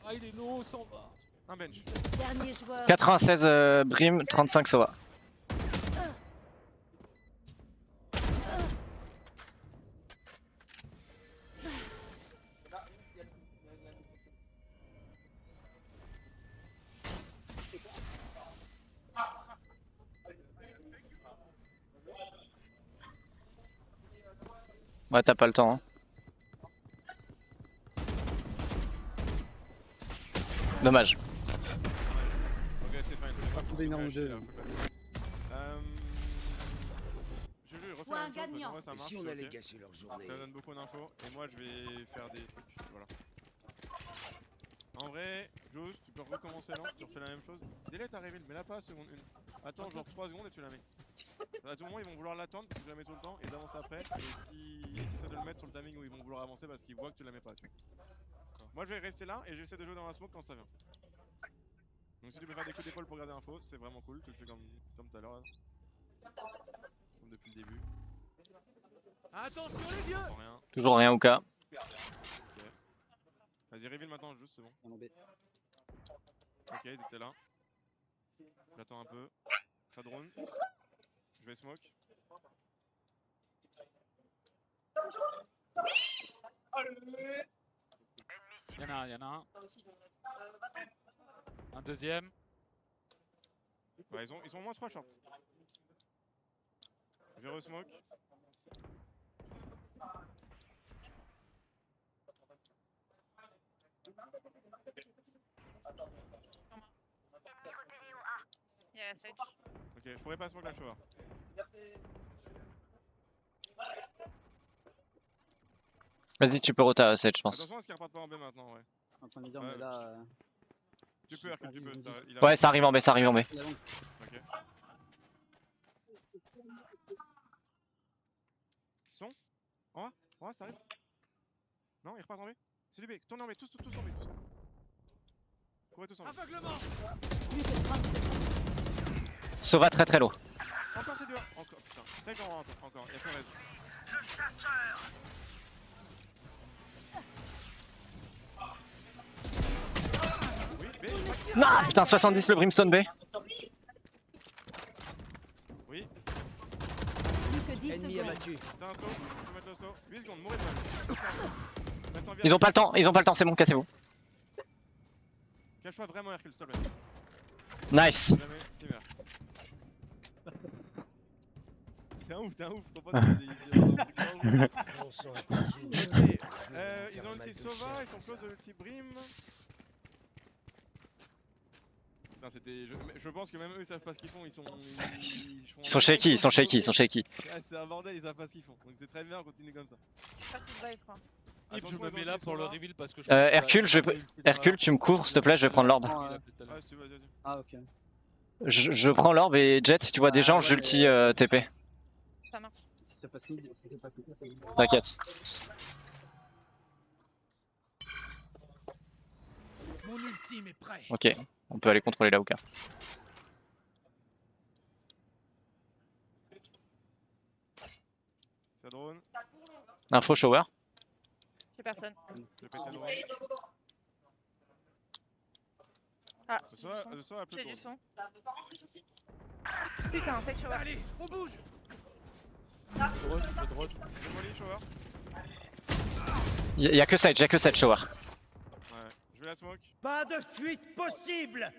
Ah, il est low, 120. Un bench. Dernier joueur. 96 Brim, 35 Sova. Ouais, t'as pas le temps. Hein. Dommage. Ok, c'est fine. On va tomber une en deux. Je vais refaire Point la même chose, parce gagnant. qu'en vrai, ça Et marche, si on c'est allait ok. gâcher leur journée? Ça donne beaucoup d'infos et moi je vais faire des trucs. Voilà. En vrai, Juice, tu peux recommencer là, tu refais la même chose. Délai ta reveal, mais là pas seconde 1. Attends genre 3 secondes et tu la mets. À tout moment ils vont vouloir l'attendre parce que tu la mets tout le temps et d'avancer après. Et si tu essaies de le mettre sur le timing où ils vont vouloir avancer parce qu'ils voient que tu la mets pas. Tu vois. Moi je vais rester là et j'essaie de jouer dans la smoke quand ça vient. Donc si tu peux faire des coups d'épaule pour garder info, c'est vraiment cool. Tu le fais comme tout à l'heure. Comme depuis le début. Attention les yeux. Sans rien. Toujours rien au cas. Vas-y, reveal maintenant, juste, c'est bon. On en B. Ok, ils étaient là. J'attends un peu. Ça drone. Je vais smoke. Y'en a un. Un deuxième. Ouais, ils sont au moins 3 shorts. Je vais re-smoke. Il y a la Sage. Ok, je pourrais pas smoke la shower. Vas-y, tu peux rota Sage, je pense. Attention à ce qu'il reparte pas en B maintenant, ouais. En train de dire, Ouais, mais là. Tu peux, Hercule, tu peux. Il a- Ouais, ça arrive en B, ça arrive en B. il y a long. Ok. Ils sont en A, ça arrive. Non, ils repartent en B. C'est du B. Tournez en B, tous en B. Tous. Courez tous en B. Aveuglement. Plus que 30 secondes. Sova très très low. Encore c'est dur. Encore, putain. 5 encore. Y'a plus raison. Oui, B. Ah putain, 70 le Brimstone B. Oui. Plus que 10 Ennemi secondes. abattu. T'as un slow. Je peux mettre le slow. 8 secondes, mourrez pas. Reste en vie. Ils ont pas le temps, c'est bon, cassez-vous. Cache-toi vraiment, Hercule, s'il te plaît. Nice. Jamais, c'est bien. t'es un ouf, ton pote. Ok, On sent un collision. ils ont ulti Sova, ils sont close de l'ulti Brim. Putain, c'était. Je pense que même eux ils savent pas ce qu'ils font, ils sont shaky, ils sont shaky. Ah, c'est un bordel, ils savent pas ce qu'ils font. Donc c'est très bien, on continue comme ça. Pas tout le vibe, quoi. Yves, je Attention, me ils ont mets là ulti pour le Sova. reveal parce que je Hercule, Hercule, tu me couvres s'il te plaît, je vais prendre l'orbe. Ah, si tu veux, vas-y. Ah, ok. Je prends l'orbe et Jet, si tu vois des gens, ouais, j'ulti TP. Ça marche. Si ça passe mid, si ça passe mid, ça va. T'inquiète. Mon ultime est prêt. Ok, on peut aller contrôler la Hookah. Ça drone, Info shower. J'ai personne. j'ai pété le drone. Ah, Ce soir, a plus j'ai de du drone. son. Putain, c'est chaud. Allez, on bouge. je drone. J'ai molly, shower. Y'a que Sage, shower. Ouais, je vais la smoke. Pas de fuite possible.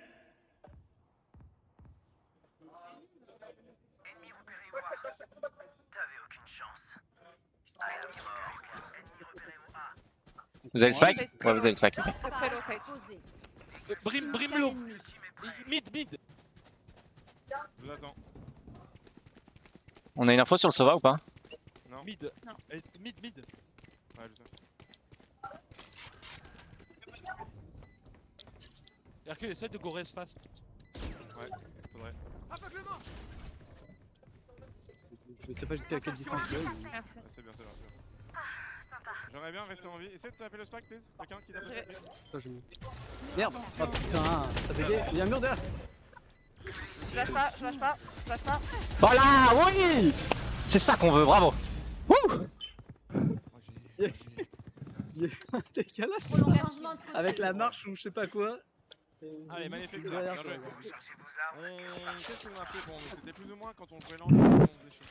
Vous avez le spike? Ouais, vous avez le spike. ok. Très low side. Posé. Brim Aucun low. ennemi. Mid. Je l'attends. On a une info sur le Sova ou pas? Non. Mid. Non. Mid. Ouais, je sais. Hercule, essaie de go res fast. Ouais, faudrait. Aveuglement. Je sais pas jusqu'à quelle distance il est. mais- Merci. Ah, c'est bien. J'aimerais bien rester en vie. Essaye de taper le spike, please. Quelqu'un qui tape le spike. Attends, Merde. Oh putain, ça bugué. Il y a un mur derrière. Je lâche pas. Voilà, oui! C'est ça qu'on veut, bravo! Wouh! Il y a un décalage Prolongement de côté. avec la marche ou je sais pas quoi. Allez, magnifique. Derrière, Bien joué. quoi. Qu'est-ce qu'on a fait pour nous? C'était plus ou moins quand on jouait l'ange, on faisait chier.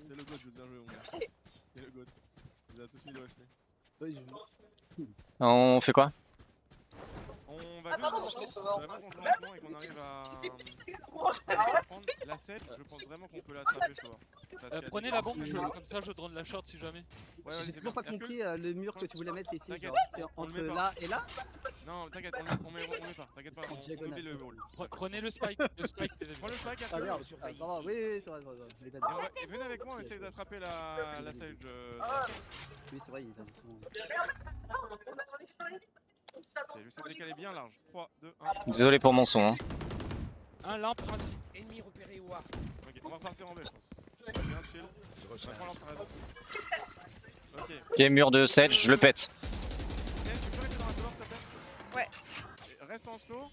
C'était le god, bien joué, mon gars. C'était le god. Vous avez tous mis le HP. Ouais, On fait quoi? On va vraiment qu'on joue lentement et qu'on arrive à prendre la selle. Je pense vraiment qu'on peut l'attraper, tu vois. Parce qu'elle Prenez est- la bombe, comme ça je drone la short si jamais. Ouais, vas-y, J'ai c'est toujours bien. pas compris le mur que tu voulais mettre ici. T'inquiète, Genre, c'est on le entre met pas. là et là. Non, t'inquiète, on met pas. T'inquiète pas, on Diagonale. oublie le rôle. Prenez le spike, les amis. Prends le spike, Ah Hercule. merde. Ah, pardon, oui, c'est vrai. Je l'ai pas dit. Et venez avec moi, on essaye d'attraper la sage. Oui, c'est vrai, il est souvent. Je sais qu'elle est bien large. 3, 2, 1. Désolé pour mon son. Hein. Un lampe, un site. Ennemi repéré ou A. Ok, on va repartir en B, je pense. On va bien chill. On va prendre l'entraide. Ok. Ok, mur de Sage, je le pète. Ken, tu peux rester dans la couleur, s'il te plaît? Ouais. Et reste en slow.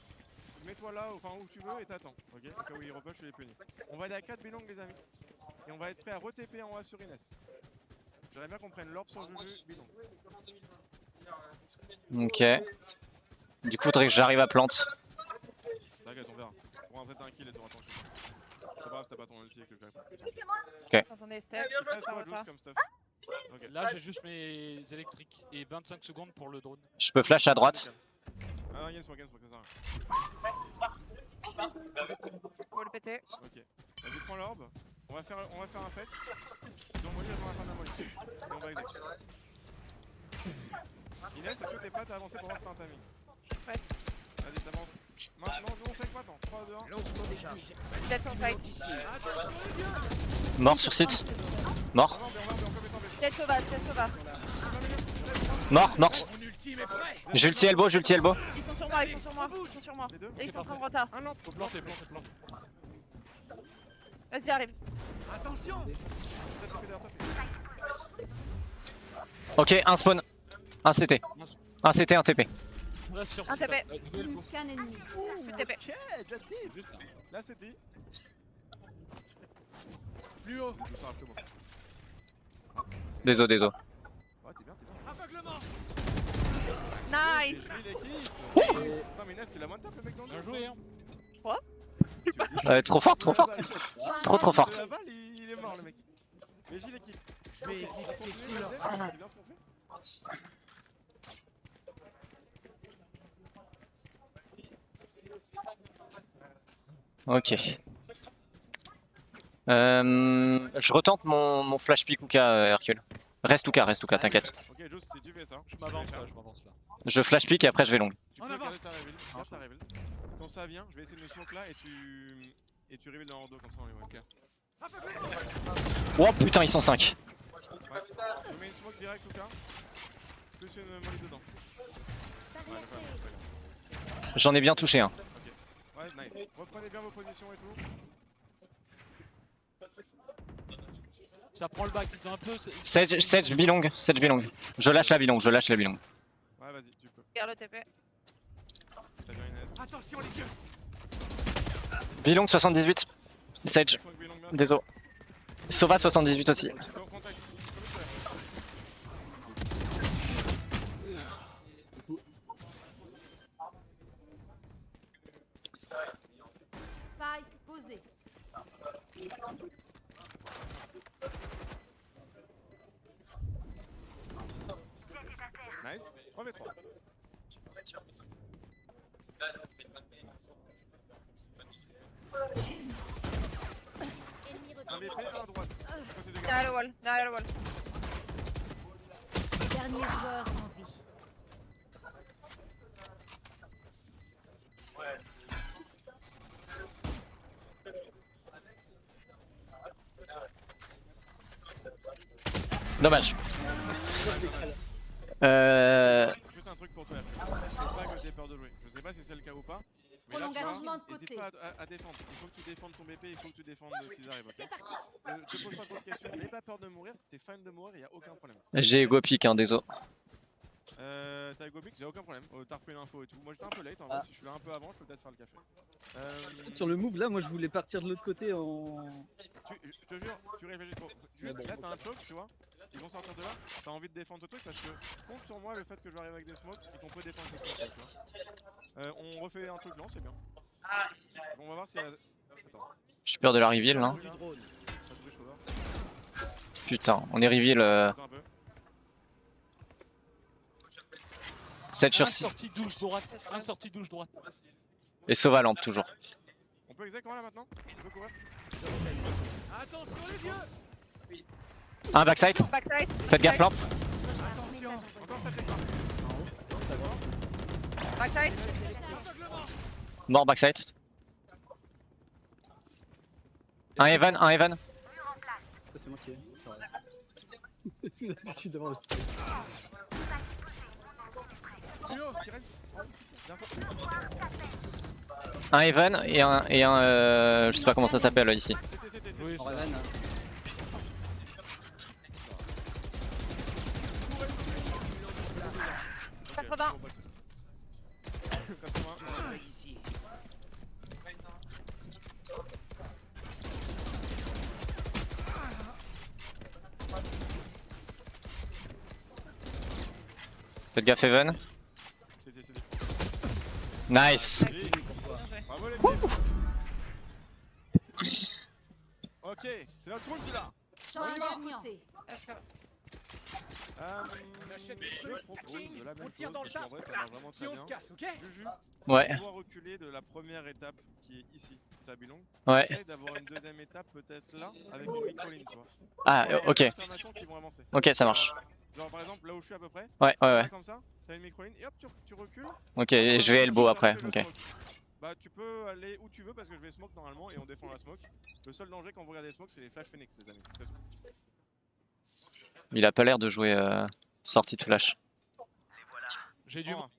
Mets-toi là, enfin où tu veux et t'attends. Ok, au cas où il repush, tu les punis. On va aller à 4 bilongs, les amis. Et on va être prêt à re-TP en A sur Inès. J'aimerais bien qu'on prenne l'orbe sur Juju, bilong. Ok. Du coup, faudrait que j'arrive à plante. T'inquiète, on verra. On va peut-être un kill et t'auras ton kill. C'est pas grave si t'as pas ton ulti et que je vais pas. Attendez, step. C'est très Ça va loose pas. comme stuff. Ok. Là j'ai juste mes électriques et 25 secondes pour le drone. Je peux flash à droite. Ah non, Yen smoke, ça sert à rien. Faut le péter. Ok. Vas-y, prends l'orbe. On va faire un fait. Ils ont molly avant la fin de la molly. Et on va exec. Inès, est-ce que t'es prête à avancer pour voir si t'as un timing? Je suis prête. Vas-y, t'avances. Maintenant, nous on fait maintenant. 3, 2, 1. Lance-toi des charges. Laisse son fight. Mort sur site. Mort. Laisse sauvage. Morte. Mon ultime est prêt. J'ulti elbow. Ils sont sur moi. Les deux. Et ils sont en train de retard. Un lampe. Faut planter. Vas-y, arrive. Attention. Ok, un spawn. Un CT. Un CT, un TP. Là sur Un site, TP. jouez le coup. Aucun ennemi. Je suis TP. Ok, just leave. Là, c'était. Plus haut. Je sors un peu moi. Désolé. Ouais, t'es bien. Aveuglement. Nice. J'ai l'équipe. Non, mais Inès, tu l'as moins de tape le mec dans le Bien dos. joué hein. Trop forte. Trop forte. De la balle, il est mort le mec. Mais j'ai l'équipe. Je vais Ok, on éclipser continue tout la leur. dev, c'est bien ce qu'on fait. Ok. Je retente mon flash pick Ouka, Hercule. Reste Ouka, t'inquiète. Ok, Juice, si tu fais ça, Je m'avance là, je m'avance là. Je flash pick et après je vais long. tu peux garder ta reveal. Garde ta reveal. Quand ça vient, je vais essayer de me smoke là et tu reveal dans leur dos comme ça on les voit. Ok. Oh putain, ils sont 5. Ouais. Je mets une smoke direct Ouka. Plus une molly dedans. Ouais, d'accord. J'en ai bien touché un. Ouais, nice. Reprenez bien vos positions et tout. Ça prend le back, ils ont un peu. Sedge bilong. Je lâche la bilong. Ouais, vas-y, tu peux. Regarde le TP. T'as bien Inès. Attention les yeux. Bilong 78. Sedge, Smoke bilong bien. désolé. Sova 78 aussi. Sur contact. Spike posé. Nice. 3v3. Un VP, un à droite. Côté des gars. Derrière le wall, derrière le wall. Dernier joueur en vie. Dommage. Juste un truc pour toi. C'est pas que j'ai peur de jouer. Je sais pas si c'est le cas ou pas. Mais là, tu Prolongation vois, de côté. n'hésite pas à défendre. Il faut que tu défendes ton BP, il faut que tu défendes le César et C'est parti. te pose pas trop de questions. N'aie pas peur de mourir. C'est fun de mourir, y a aucun problème. J'ai ego pick, hein, désolé. T'as Ego Pick, j'ai aucun problème. T'as repris l'info et tout. Moi j'étais un peu late. En vrai, si je suis là un peu avant, je peux peut-être faire le café. Sur le move là, moi je voulais partir de l'autre côté en. Je te jure, tu réfléchis trop. Juste là, t'as un choc, tu vois. Ils vont sortir de là. T'as envie de défendre ce truc parce que compte sur moi le fait que je vais arriver avec des smokes et qu'on peut défendre ce truc. Tu vois. On refait un truc lent, c'est bien. Bon, on va voir si. Attends. J'ai peur de la reveal là. Ça bouge, over. Putain, on est reveal Attends un peu. 7 sur Un 6. sortie douche droite, un sortie douche droite. Et Sova lampe toujours. On peut exec là maintenant. On peut courir. Attention les yeux. Un backside. Backside. Faites gaffe lampe. Encore ça fait pas. Backside. Mort backside. Un heaven. C'est moi qui ai. Plus l'habitude d'avoir le Yo, Tyrell. Un heaven et un je sais pas comment ça s'appelle ici. Oui, En ça. Raven. Ok, 80. 80. Ici. Faites gaffe heaven. C'est. Nice. Bien joué. Bravo les petits. Ok, c'est notre route là. Change de côté. Let's go. Je propose de la même On tire chose dans le parce qu'en tas. vrai ça marche vraiment Si très on bien. se casse, ok? Juju, Ouais. on doit reculer de la première étape qui est ici, Tabilong. Ouais. Essaye d'avoir une deuxième étape peut-être là avec une micro-ligne, tu vois. Ah, Il y a ok. des informations qui vont avancer. Ok, ça marche. Genre par exemple là où je suis à peu près, Ouais. comme ça, t'as une micro-ligne et hop tu recules. Ok, et je vais elbow après. Tu Ok. le smoke. Bah tu peux aller où tu veux parce que je vais smoke normalement et on défend la smoke. Le seul danger quand vous regardez les smokes c'est les flash phoenix les amis. C'est tout. Il a pas l'air de jouer sortie de flash. J'ai du monde.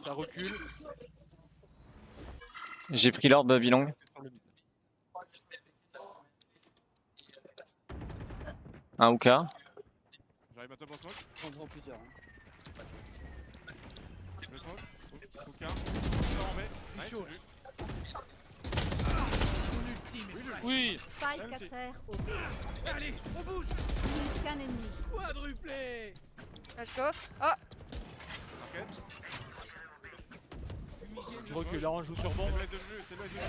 Ça recule. J'ai pris l'orbe bilong. Sur le mid. Un Ouka. J'arrive à top en smoke. On prend plusieurs. Hein. Le smoke. Aucun. En B. Nice. chaud. Juju. Oui. Spike à terre au B. Allez, on bouge. Qu'un ennemi. Quadruplé. Let's go. Oh, Arcade. Je recule, là on joue sur bombe. C'est le de Juju, c'est le de Juju.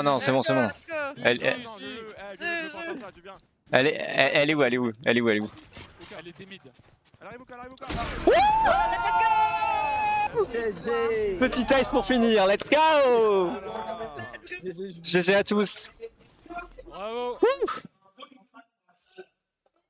Non, c'est bon, c'est bon. let's go. Elle- Non, Juju, Juju, je t'entends ça, tu viens. Elle est où? Elle est où? Elle était mid. Elle arrive au cas, elle arrive au cas. GG. Petit ice pour finir, let's go! Alors, Let's go. GG, GG à tous. Bravo. Ouh.